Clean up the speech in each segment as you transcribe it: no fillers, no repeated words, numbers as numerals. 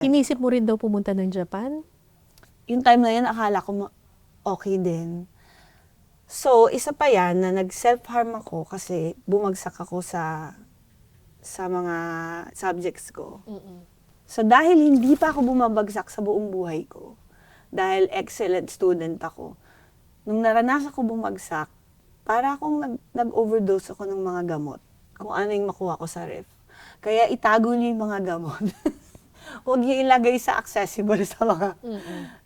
Inisip mo rin daw pumunta ng Japan? Yung time na yun, akala ko okay din. So, isa pa yan na nag-self-harm ako kasi bumagsak ako sa mga subjects ko. So, dahil hindi pa ako bumabagsak sa buong buhay ko, dahil excellent student ako, nung naranasan ko bumagsak, para akong nag-overdose ako ng mga gamot. Kung ano yung makuha ko sa ref. Kaya itago niyo yung mga gamot. Huwag niyo ilagay sa accessible sa mga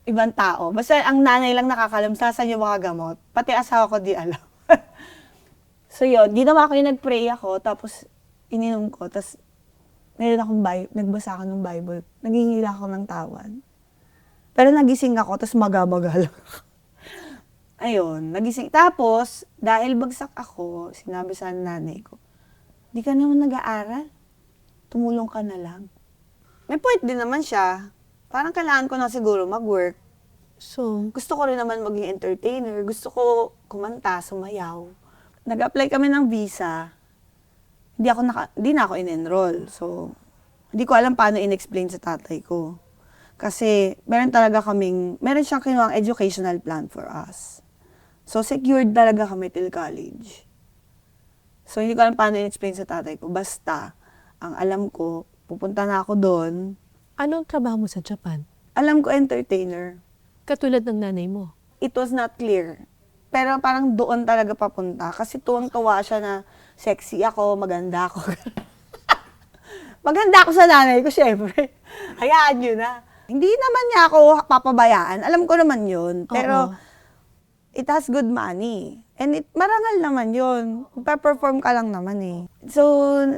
ibang tao. Basta ang nanay lang nakakalam saan yung mga gamot. Pati asawa ko di alam. So yun, ginawa ko yung nag-pray ako, tapos ininom ko, tapos nagbasa ako ng Bible. Nangingila ako ng tawan. Pero nagising ako, tapos maga-maga lang. Ayun, nagising. Tapos, dahil bagsak ako, sinabi sa nanay ko, di ka naman nag-aaral. Tumulong ka na lang. May point din naman siya. Parang kailangan ko na siguro mag-work. So, Gusto ko rin naman maging entertainer. Gusto ko kumanta, sumayaw. Nag-apply kami ng visa. Hindi na ako in-enroll. So, hindi ko alam paano in-explain sa tatay ko. Kasi, meron siyang kinuhang educational plan for us. So, secured talaga kami till college. So, hindi ko alam paano in-explain sa tatay ko. Basta, ang alam ko, pupunta na ako doon. anong trabaho mo sa Japan? Alam ko, entertainer. Katulad ng nanay mo. It was not clear. Pero parang doon talaga papunta. Kasi tuwang-tuwa siya na sexy ako, maganda ako. Maganda ako sa nanay ko, syempre. Hayaan nyo na. Hindi naman niya ako papabayaan. Alam ko naman yun. Pero, it has good money. And marangal naman yun. Magpa-perform ka lang naman eh. So,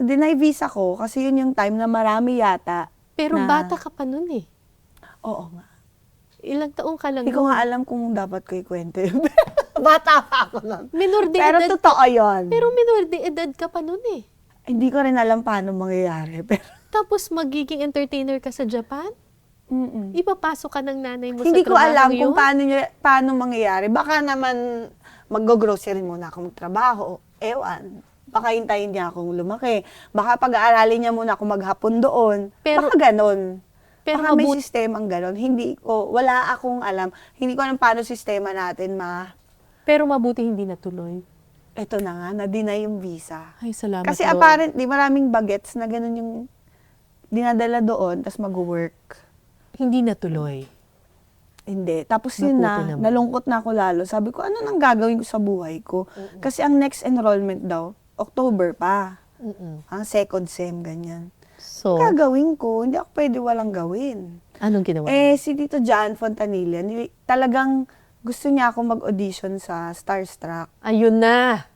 deny visa ko kasi yun yung time na marami yata. Pero na, bata ka pa nun eh. Oo nga. Ilang taong ka lang Hindi ko nun? nga alam kung dapat ko ikwento yun. Bata pa ako nun. Minor de Pero edad totoo yun. Pero minor de edad ka pa nun eh. Hindi ko rin alam paano mangyayari. Pero, Tapos magiging entertainer ka sa Japan? Ipapasok ka ng nanay mo hindi sa ko trabaho alam yun? kung paano mangyayari. Baka naman mag-grocery muna ako magtrabaho. Ewan. Baka hintayin niya akong lumaki. Baka pag-aaralin niya muna ako maghapon doon. Pero- Baka ganon. pero Baka may mabuti- sistemang ganon. Wala akong alam. Hindi ko alam paano sistema natin Pero mabuti hindi natuloy. eto na nga, na-deny yung visa. Ay, salamat Kasi Lord. apparently, maraming bagets na ganon yung dinadala doon, tapos mag-work. Hindi natuloy. Hindi. Tapos yun Mabuti na, naman. nalungkot na ako lalo. Sabi ko, ano nang gagawin ko sa buhay ko? Kasi ang next enrollment daw, October pa. Ang second sem, ganyan. So, Gagawin ko, hindi ako pwede walang gawin. anong ginawa? Si Tito John Fontanilla, talagang gusto niya ako mag-audition sa Starstruck. Ayun na.